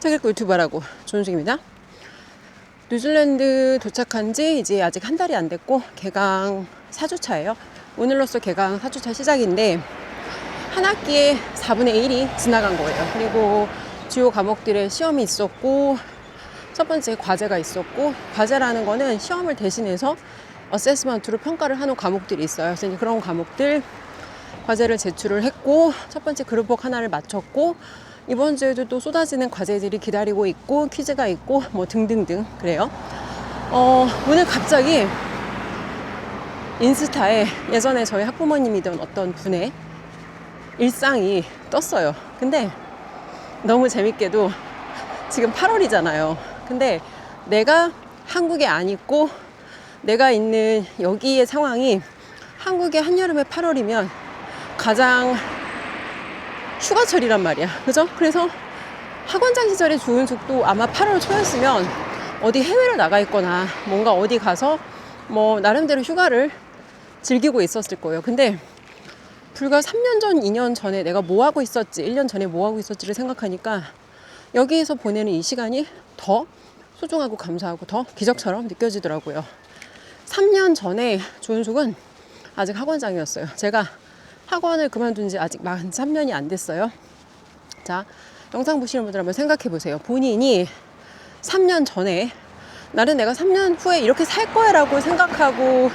책 읽고 유튜버라고 조은숙입니다. 뉴질랜드 도착한 지 이제 아직 한 달이 안 됐고 개강 4주차예요. 오늘로써 개강 4주차 시작인데 한 학기에 4분의 1이 지나간 거예요. 그리고 주요 과목들의 시험이 있었고 첫 번째 과제가 있었고, 과제라는 거는 시험을 대신해서 어세스먼트로 평가를 하는 과목들이 있어요. 그래서 이제 그런 과목들 과제를 제출을 했고, 첫 번째 그룹work 하나를 마쳤고, 이번 주에도 또 쏟아지는 과제들이 기다리고 있고, 퀴즈가 있고 뭐 등등등 그래요. 오늘 갑자기 인스타에 예전에 저희 학부모님이던 어떤 분의 일상이 떴어요. 근데 너무 재밌게도 지금 8월이잖아요. 근데 내가 한국에 안 있고 내가 있는 여기의 상황이 한국의 한여름의 8월이면 가장 휴가철이란 말이야. 그죠? 그래서 학원장 시절의 조은숙도 아마 8월 초였으면 어디 해외를 나가 있거나 뭔가 어디 가서 뭐 나름대로 휴가를 즐기고 있었을 거예요. 근데 불과 3년 전, 2년 전에 내가 뭐 하고 있었지, 1년 전에 뭐 하고 있었지를 생각하니까 여기에서 보내는 이 시간이 더 소중하고 감사하고 더 기적처럼 느껴지더라고요. 3년 전에 조은숙은 아직 학원장이었어요. 제가 학원을 그만둔 지 아직 만 3년이 안 됐어요. 자, 영상 보시는 분들 한번 생각해 보세요. 본인이 3년 전에 나는 내가 3년 후에 이렇게 살 거야 라고 생각하고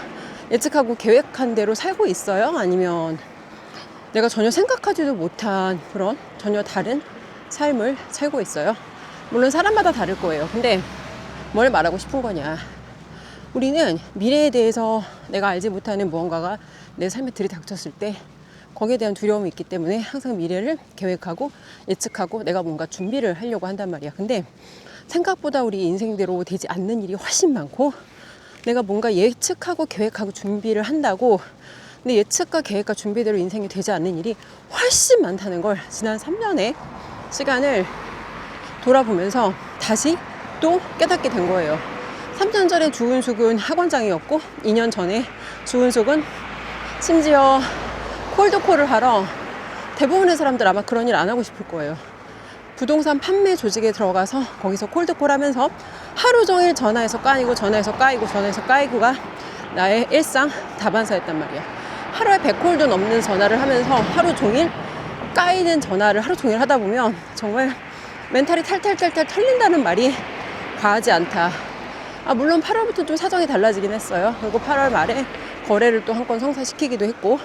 예측하고 계획한 대로 살고 있어요? 아니면 내가 전혀 생각하지도 못한 그런 전혀 다른 삶을 살고 있어요? 물론 사람마다 다를 거예요. 근데 뭘 말하고 싶은 거냐, 우리는 미래에 대해서 내가 알지 못하는 무언가가 내 삶에 들이닥쳤을 때 거기에 대한 두려움이 있기 때문에 항상 미래를 계획하고 예측하고 내가 뭔가 준비를 하려고 한단 말이야. 근데 생각보다 우리 인생대로 되지 않는 일이 훨씬 많고, 내가 뭔가 예측하고 계획하고 준비를 한다고 근데 예측과 계획과 준비대로 인생이 되지 않는 일이 훨씬 많다는 걸 지난 3년의 시간을 돌아보면서 다시 또 깨닫게 된 거예요. 3년 전에 조은숙은 학원장이었고 2년 전에 조은숙은 심지어 콜드콜을 하러, 대부분의 사람들 아마 그런 일 안 하고 싶을 거예요. 부동산 판매 조직에 들어가서 거기서 콜드콜 하면서 하루 종일 전화해서 까이고 전화해서 까이고 전화해서 까이고가 나의 일상 다반사였단 말이야. 하루에 100콜도 넘는 전화를 하면서 하루 종일 까이는 전화를 하루 종일 하다 보면 정말 멘탈이 탈탈탈탈 털린다는 말이 과하지 않다. 물론 8월부터 좀 사정이 달라지긴 했어요. 그리고 8월 말에 거래를 또 한 건 성사시키기도 했고.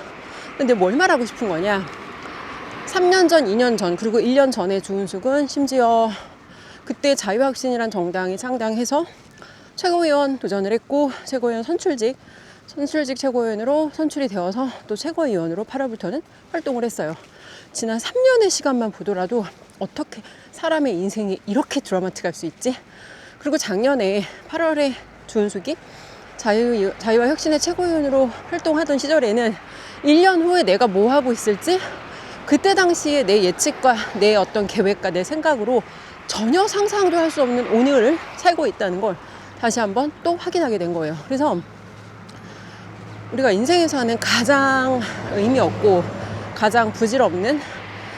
근데 뭘 말하고 싶은 거냐, 3년 전, 2년 전, 그리고 1년 전에 조은숙은 심지어 그때 자유혁신이란 정당이 창당해서 최고위원 도전을 했고, 최고위원 선출직 최고위원으로 선출이 되어서 또 최고위원으로 8월부터는 활동을 했어요. 지난 3년의 시간만 보더라도 어떻게 사람의 인생이 이렇게 드라마틱할 수 있지? 그리고 작년에 8월에 조은숙이 자유와 혁신의 최고위원으로 활동하던 시절에는 1년 후에 내가 뭐 하고 있을지 그때 당시에 내 예측과 내 어떤 계획과 내 생각으로 전혀 상상도 할 수 없는 오늘을 살고 있다는 걸 다시 한번 또 확인하게 된 거예요. 그래서 우리가 인생에서 하는 가장 의미 없고 가장 부질없는,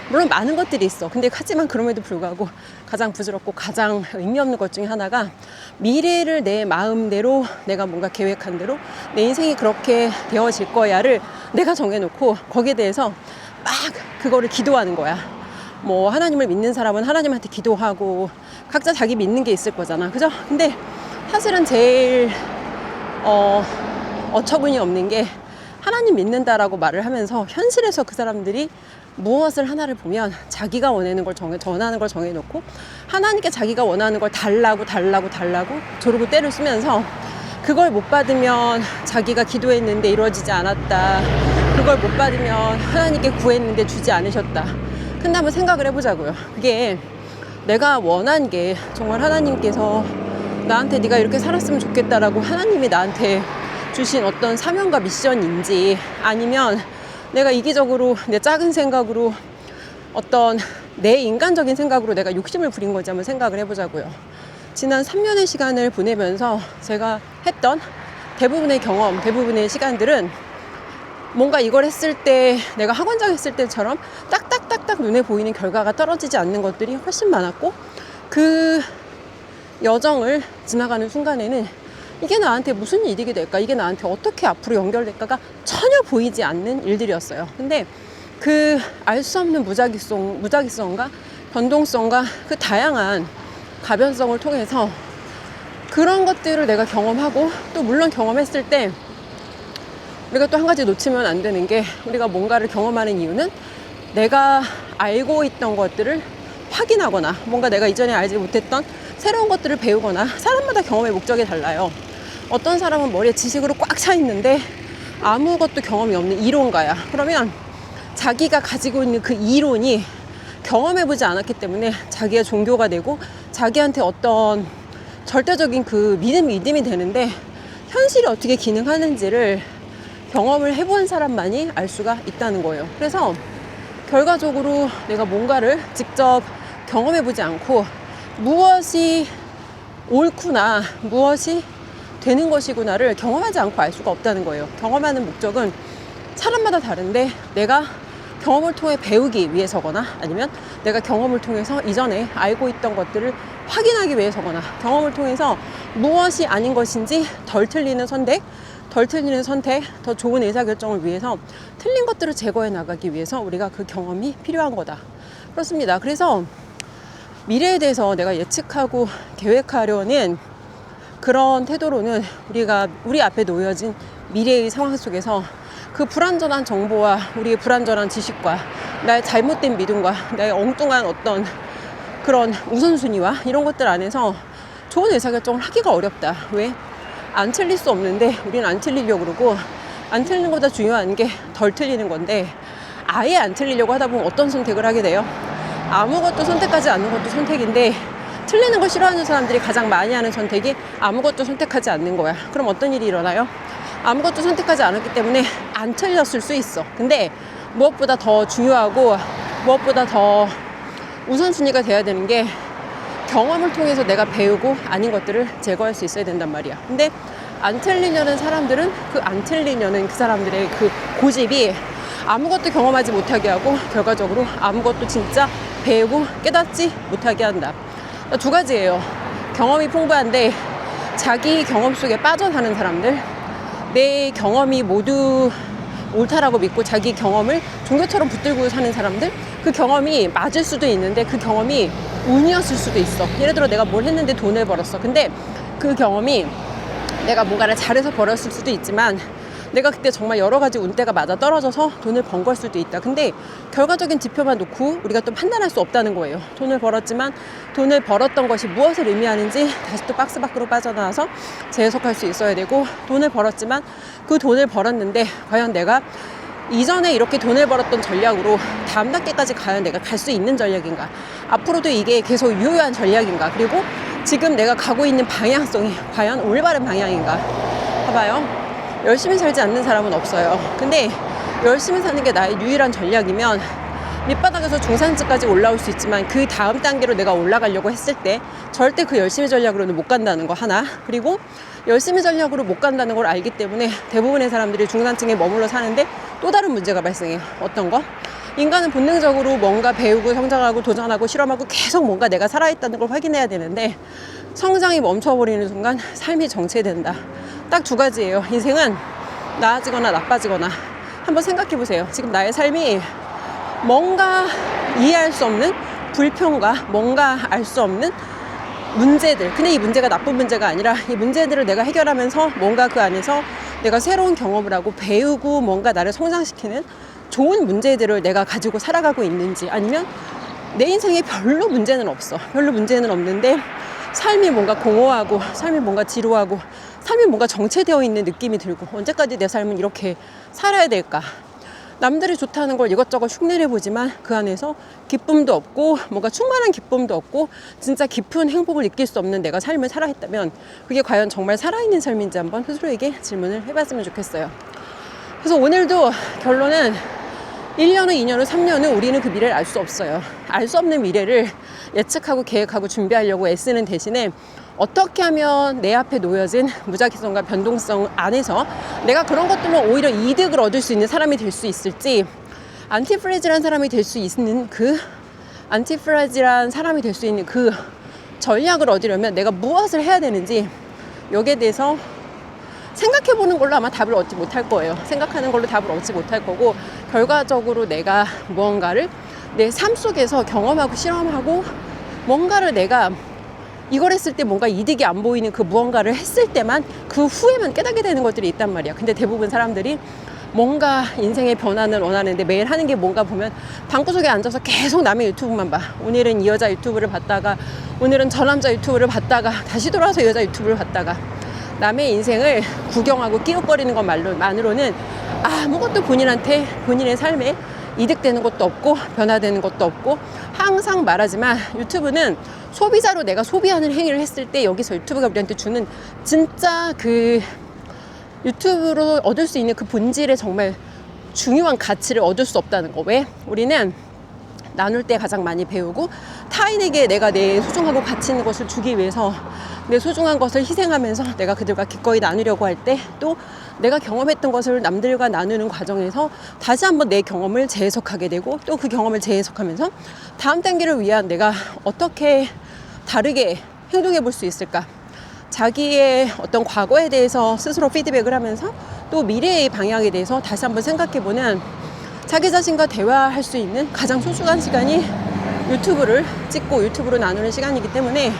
물론 많은 것들이 있어. 근데 하지만 그럼에도 불구하고 가장 부질없고 가장 의미 없는 것 중에 하나가 미래를 내 마음대로 내가 뭔가 계획한 대로 내 인생이 그렇게 되어질 거야를 내가 정해놓고 거기에 대해서 막 그거를 기도하는 거야. 뭐 하나님을 믿는 사람은 하나님한테 기도하고 각자 자기 믿는 게 있을 거잖아. 그죠? 근데 사실은 제일 어처구니 없는 게 하나님 믿는다라고 말을 하면서 현실에서 그 사람들이 무엇을 하나를 보면 자기가 원하는 걸 전하는 걸 정해놓고 하나님께 자기가 원하는 걸 달라고 조르고 때를 쓰면서 그걸 못 받으면 자기가 기도했는데 이루어지지 않았다, 그걸 못 받으면 하나님께 구했는데 주지 않으셨다. 근데 한번 생각을 해보자고요. 그게 내가 원한 게 정말 하나님께서 나한테 네가 이렇게 살았으면 좋겠다라고 하나님이 나한테 주신 어떤 사명과 미션인지, 아니면 내가 이기적으로 내 작은 생각으로 어떤 내 인간적인 생각으로 내가 욕심을 부린 건지 한번 생각을 해보자고요. 지난 3년의 시간을 보내면서 제가 했던 대부분의 경험, 대부분의 시간들은 뭔가 이걸 했을 때 내가 학원장 했을 때처럼 딱딱딱딱 눈에 보이는 결과가 떨어지지 않는 것들이 훨씬 많았고, 그 여정을 지나가는 순간에는 이게 나한테 무슨 이득이 될까? 이게 나한테 어떻게 앞으로 연결될까가 전혀 보이지 않는 일들이었어요. 근데 그 알 수 없는 무작위성과 변동성과 그 다양한 가변성을 통해서 그런 것들을 내가 경험하고, 또 물론 경험했을 때 우리가 또 한 가지 놓치면 안 되는 게, 우리가 뭔가를 경험하는 이유는 내가 알고 있던 것들을 확인하거나 뭔가 내가 이전에 알지 못했던 새로운 것들을 배우거나, 사람마다 경험의 목적이 달라요. 어떤 사람은 머리에 지식으로 꽉 차 있는데 아무것도 경험이 없는 이론가야. 그러면 자기가 가지고 있는 그 이론이 경험해보지 않았기 때문에 자기의 종교가 되고 자기한테 어떤 절대적인 그 믿음이 되는데, 현실이 어떻게 기능하는지를 경험을 해본 사람만이 알 수가 있다는 거예요. 그래서 결과적으로 내가 뭔가를 직접 경험해보지 않고 무엇이 옳구나, 무엇이 되는 것이구나를 경험하지 않고 알 수가 없다는 거예요. 경험하는 목적은 사람마다 다른데, 내가 경험을 통해 배우기 위해서거나, 아니면 내가 경험을 통해서 이전에 알고 있던 것들을 확인하기 위해서거나, 경험을 통해서 무엇이 아닌 것인지 덜 틀리는 선택, 더 좋은 의사결정을 위해서 틀린 것들을 제거해 나가기 위해서 우리가 그 경험이 필요한 거다. 그렇습니다. 그래서 미래에 대해서 내가 예측하고 계획하려는 그런 태도로는 우리 앞에 놓여진 미래의 상황 속에서 그 불완전한 정보와 우리의 불완전한 지식과 나의 잘못된 믿음과 나의 엉뚱한 어떤 그런 우선순위와 이런 것들 안에서 좋은 의사결정을 하기가 어렵다. 왜? 안 틀릴 수 없는데 우리는 안 틀리려고 그러고, 안 틀리는 것보다 중요한 게 덜 틀리는 건데, 아예 안 틀리려고 하다 보면 어떤 선택을 하게 돼요? 아무것도 선택하지 않는 것도 선택인데, 틀리는 걸 싫어하는 사람들이 가장 많이 하는 선택이 아무것도 선택하지 않는 거야. 그럼 어떤 일이 일어나요? 아무것도 선택하지 않았기 때문에 안 틀렸을 수 있어. 근데 무엇보다 더 중요하고 무엇보다 더 우선순위가 돼야 되는 게, 경험을 통해서 내가 배우고 아닌 것들을 제거할 수 있어야 된단 말이야. 근데 안 틀리려는 사람들은 안 틀리려는 그 사람들의 그 고집이 아무것도 경험하지 못하게 하고, 결과적으로 아무것도 진짜 배우고 깨닫지 못하게 한다. 두 가지예요. 경험이 풍부한데 자기 경험 속에 빠져사는 사람들, 내 경험이 모두 옳다라고 믿고 자기 경험을 종교처럼 붙들고 사는 사람들, 그 경험이 맞을 수도 있는데 그 경험이 운이었을 수도 있어. 예를 들어 내가 뭘 했는데 돈을 벌었어. 근데 그 경험이 내가 뭔가를 잘해서 벌었을 수도 있지만, 내가 그때 정말 여러 가지 운대가 맞아 떨어져서 돈을 번 걸 수도 있다. 근데 결과적인 지표만 놓고 우리가 또 판단할 수 없다는 거예요. 돈을 벌었지만 돈을 벌었던 것이 무엇을 의미하는지 다시 또 박스 밖으로 빠져나와서 재해석할 수 있어야 되고, 돈을 벌었지만 그 돈을 벌었는데 과연 내가 이전에 이렇게 돈을 벌었던 전략으로 다음 단계까지 과연 내가 갈 수 있는 전략인가, 앞으로도 이게 계속 유효한 전략인가, 그리고 지금 내가 가고 있는 방향성이 과연 올바른 방향인가. 봐봐요. 열심히 살지 않는 사람은 없어요. 근데 열심히 사는 게 나의 유일한 전략이면 밑바닥에서 중산층까지 올라올 수 있지만, 그 다음 단계로 내가 올라가려고 했을 때 절대 그 열심히 전략으로는 못 간다는 거 하나. 그리고 열심히 전략으로 못 간다는 걸 알기 때문에 대부분의 사람들이 중산층에 머물러 사는데 또 다른 문제가 발생해요. 어떤 거? 인간은 본능적으로 뭔가 배우고 성장하고 도전하고 실험하고 계속 뭔가 내가 살아있다는 걸 확인해야 되는데, 성장이 멈춰버리는 순간 삶이 정체된다. 딱 두 가지예요. 인생은 나아지거나 나빠지거나. 한번 생각해 보세요. 지금 나의 삶이 뭔가 이해할 수 없는 불평과 뭔가 알 수 없는 문제들, 근데 이 문제가 나쁜 문제가 아니라 이 문제들을 내가 해결하면서 뭔가 그 안에서 내가 새로운 경험을 하고 배우고 뭔가 나를 성장시키는 좋은 문제들을 내가 가지고 살아가고 있는지, 아니면 내 인생에 별로 문제는 없어. 별로 문제는 없는데 삶이 뭔가 공허하고, 삶이 뭔가 지루하고, 삶이 뭔가 정체되어 있는 느낌이 들고, 언제까지 내 삶은 이렇게 살아야 될까? 남들이 좋다는 걸 이것저것 흉내를 보지만 그 안에서 기쁨도 없고, 뭔가 충만한 기쁨도 없고, 진짜 깊은 행복을 느낄 수 없는 내가 삶을 살아했다면 그게 과연 정말 살아있는 삶인지 한번 스스로에게 질문을 해봤으면 좋겠어요. 그래서 오늘도 결론은 1년 후, 2년 후, 3년 후 우리는 그 미래를 알 수 없어요. 알 수 없는 미래를 예측하고 계획하고 준비하려고 애쓰는 대신에, 어떻게 하면 내 앞에 놓여진 무작위성과 변동성 안에서 내가 그런 것들로 오히려 이득을 얻을 수 있는 사람이 될 수 있을지, 안티프레질한 사람이 될 수 있는 그 전략을 얻으려면 내가 무엇을 해야 되는지 여기에 대해서 생각해보는 걸로 아마 답을 얻지 못할 거예요. 생각하는 걸로 답을 얻지 못할 거고, 결과적으로 내가 무언가를 내 삶 속에서 경험하고 실험하고, 뭔가를 내가 이걸 했을 때 뭔가 이득이 안 보이는 그 무언가를 했을 때만, 그 후에만 깨닫게 되는 것들이 있단 말이야. 근데 대부분 사람들이 뭔가 인생의 변화는 원하는데 매일 하는 게 뭔가 보면 방구석에 앉아서 계속 남의 유튜브만 봐. 오늘은 이 여자 유튜브를 봤다가, 오늘은 저 남자 유튜브를 봤다가, 다시 돌아와서 이 여자 유튜브를 봤다가, 남의 인생을 구경하고 끼웃거리는 것만으로는 아무것도 본인한테, 본인의 삶에 이득되는 것도 없고 변화되는 것도 없고, 항상 말하지만 유튜브는 소비자로 내가 소비하는 행위를 했을 때 여기서 유튜브가 우리한테 주는 진짜 그 유튜브로 얻을 수 있는 그 본질의 정말 중요한 가치를 얻을 수 없다는 거. 왜? 우리는 나눌 때 가장 많이 배우고, 타인에게 내가 내 소중하고 가치 있는 것을 주기 위해서 내 소중한 것을 희생하면서 내가 그들과 기꺼이 나누려고 할 때, 또 내가 경험했던 것을 남들과 나누는 과정에서 다시 한번 내 경험을 재해석하게 되고, 또 그 경험을 재해석하면서 다음 단계를 위한 내가 어떻게 다르게 행동해 볼 수 있을까, 자기의 어떤 과거에 대해서 스스로 피드백을 하면서 또 미래의 방향에 대해서 다시 한번 생각해보는, 자기 자신과 대화할 수 있는 가장 소중한 시간이 유튜브를 찍고 유튜브로 나누는 시간이기 때문에,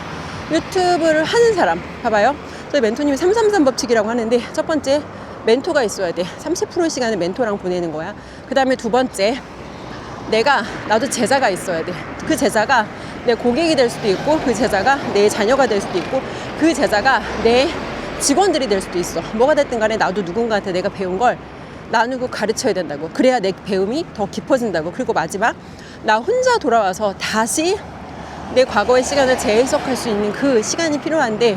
유튜브를 하는 사람 봐봐요. 저희 멘토님이 333 법칙이라고 하는데, 첫 번째 멘토가 있어야 돼. 30%의 시간을 멘토랑 보내는 거야. 그 다음에 두 번째, 나도 제자가 있어야 돼. 그 제자가 내 고객이 될 수도 있고, 그 제자가 내 자녀가 될 수도 있고, 그 제자가 내 직원들이 될 수도 있어. 뭐가 됐든 간에 나도 누군가한테 내가 배운 걸 나누고 가르쳐야 된다고. 그래야 내 배움이 더 깊어진다고. 그리고 마지막, 나 혼자 돌아와서 다시 내 과거의 시간을 재해석할 수 있는 그 시간이 필요한데,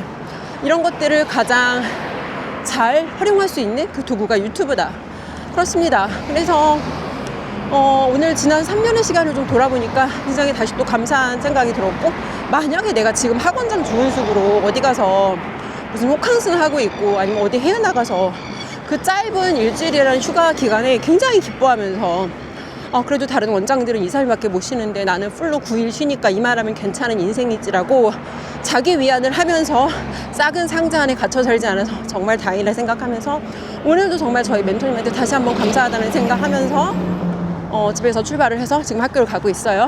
이런 것들을 가장 잘 활용할 수 있는 그 도구가 유튜브다. 그렇습니다. 그래서 오늘 지난 3년의 시간을 좀 돌아보니까 굉장히 다시 또 감사한 생각이 들었고, 만약에 내가 지금 학원장 주은숙으로 어디 가서 무슨 호캉스를 하고 있고, 아니면 어디 해외 나가서 그 짧은 일주일이라는 휴가 기간에 굉장히 기뻐하면서 그래도 다른 원장들은 2, 3일밖에 못 쉬는데 나는 풀로 9일 쉬니까 이만하면 괜찮은 인생이지라고 자기 위안을 하면서 작은 상자 안에 갇혀 살지 않아서 정말 다행이라 생각하면서, 오늘도 정말 저희 멘토님한테 다시 한번 감사하다는 생각하면서 집에서 출발을 해서 지금 학교를 가고 있어요.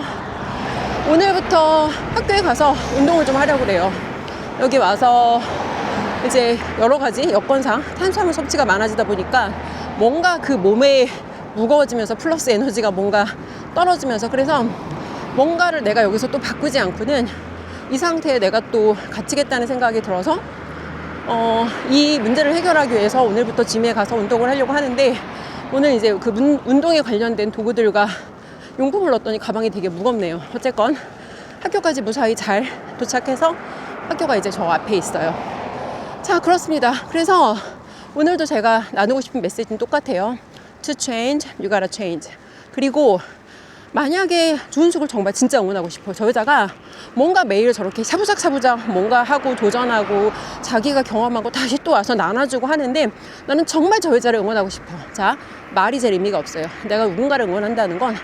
오늘부터 학교에 가서 운동을 좀 하려고 그래요. 여기 와서 이제 여러 가지 여건상 탄수화물 섭취가 많아지다 보니까 뭔가 그 몸에 무거워지면서 플러스 에너지가 뭔가 떨어지면서, 그래서 뭔가를 내가 여기서 또 바꾸지 않고는 이 상태에 내가 또 갇히겠다는 생각이 들어서 이 문제를 해결하기 위해서 오늘부터 짐에 가서 운동을 하려고 하는데, 오늘 이제 그 운동에 관련된 도구들과 용품을 넣었더니 가방이 되게 무겁네요. 어쨌건 학교까지 무사히 잘 도착해서 학교가 이제 저 앞에 있어요. 자, 그렇습니다. 그래서 오늘도 제가 나누고 싶은 메시지는 똑같아요. To change, you gotta change. 그리고 만약에 주은숙을 정말 진짜 응원하고 싶어요. 저 여자가 뭔가 매일 저렇게 샤부작 뭔가 하고 도전하고 자기가 경험하고 다시 또 와서 나눠주고 하는데, 나는 정말 저 여자를 응원하고 싶어. 자, 말이 제일 의미가 없어요. 내가 누군가를 응원한다는 건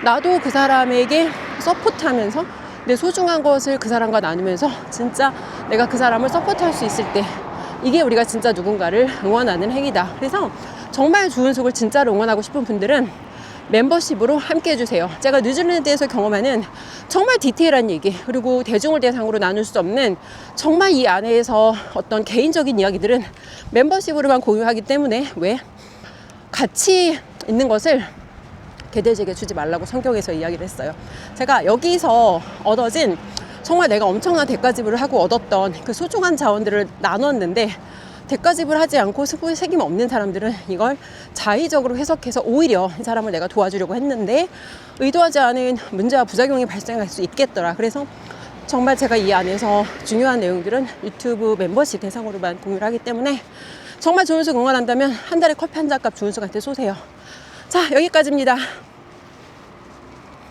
나도 그 사람에게 서포트하면서 내 소중한 것을 그 사람과 나누면서 진짜 내가 그 사람을 서포트할 수 있을 때, 이게 우리가 진짜 누군가를 응원하는 행위다. 그래서 정말 주은숙을 진짜로 응원하고 싶은 분들은 멤버십으로 함께 해주세요. 제가 뉴질랜드에서 경험하는 정말 디테일한 얘기, 그리고 대중을 대상으로 나눌 수 없는 정말 이 안에서 어떤 개인적인 이야기들은 멤버십으로만 공유하기 때문에, 왜? 가치 있는 것을 개돼지에게 주지 말라고 성경에서 이야기를 했어요. 제가 여기서 얻어진 정말 내가 엄청난 대가지불을 하고 얻었던 그 소중한 자원들을 나눴는데, 대가지불 하지 않고 스포에 책임 없는 사람들은 이걸 자의적으로 해석해서 오히려 이 사람을 내가 도와주려고 했는데 의도하지 않은 문제와 부작용이 발생할 수 있겠더라. 그래서 정말 제가 이 안에서 중요한 내용들은 유튜브 멤버십 대상으로만 공유를 하기 때문에, 정말 주은숙 응원한다면 한 달에 커피 한 잔 값 주은숙한테 쏘세요. 자, 여기까지입니다.